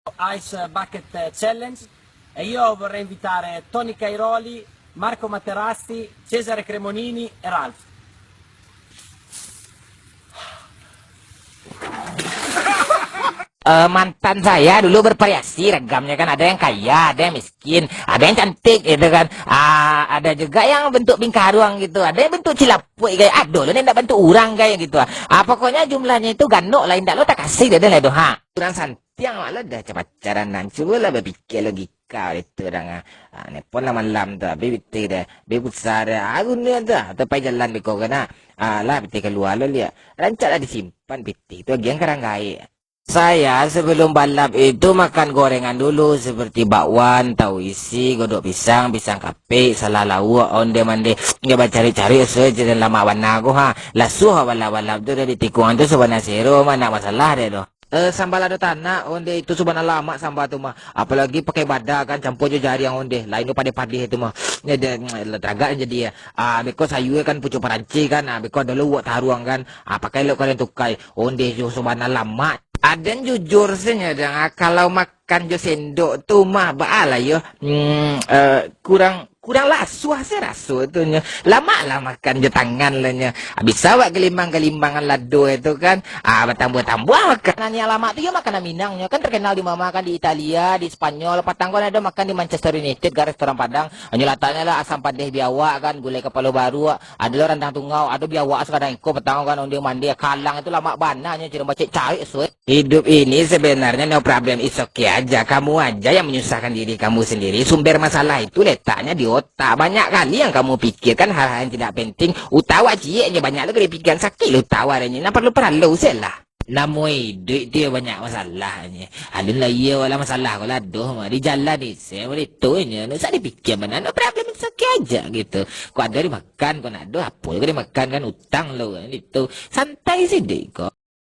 Ice Bucket Challenge e io vorrei invitare Tony Cairoli, Marco Materassi, Cesare Cremonini e Ralph. Mantan saya dulu bervariasi ragamnya kan, ada yang kaya, ada yang miskin, ada yang cantik gitu kan, ada juga yang bentuk bingkaruang gitu, ada yang bentuk cilapuk kayak aduh lo nih ndak bentuk orang kayak gitu. Pokoknya jumlahnya itu ganok lah, ndak lo tak kasih dia lah doha orang santiang malah dah pacaran nan coba lah berpikir logika itu orang nepon lah malam tu bibit deh bebusar aku nih dah tapi jalan beko kena lah bitik keluar lo lihat rancak lah disimpan bitik itu yang karanggai. Saya sebelum balap itu makan gorengan dulu seperti bakwan, tahu isi, godok pisang, pisang kape, salah lawak, onde mande. Nggak cari-cari saja dan lama warna aku ha. Lasuh balap-balap tu dari tikungan tu sebenarnya zero mana masalah deh doh. Sambal ada tanah, onde itu sebenarnya lama sambal tu mah. Apalagi pakai badak kan campur je jari yang onde. Lain tu pade-pade itu mah. Ada teragak jadi ya. Because sayu kan pucuk peranci kan. Because dulu buat taruang kan. Pakai lo kalian tukai. Onde jo sebenarnya lama. Ada yang jujur sebenarnya kalau makan jo sendok tu mah baalah yo kurang lasuh saya rasa itu nya lama lah makan jo tangan lah nya bisa awak kelimbangan lado itu kan bertambah makanannya lama tu yo makanan Minangnya kan terkenal di mama kan di Italia di Spanyol patang kan ada makan di Manchester United ke restoran Padang hanya latanya lah asam padeh biawak kan gulai kepala baru ada lo rendang tungau ada biawak sekarang ikut petang kan ondeh mandi kalang itu lama bananya ciri macet cari suet. Hidup ini sebenarnya no problem, is okay aja. Kamu aja yang menyusahkan diri kamu sendiri. Sumber masalah itu letaknya di otak. Banyak kali yang kamu pikirkan hal-hal yang tidak penting. Utawa cieknya banyak lagi pikiran sakit lu tawarnya. Nah perlu lah. Namun hidup dia banyak masalahnya. Alhamdulillah iya wala masalah kalau aduh mah di jalan ni saya itu nya. Nak dipikir mana no problem sakit aja gitu. Kau ada dimakan kau nak aduh apa juga dimakan kan utang lo kan itu. Santai sih dek kok.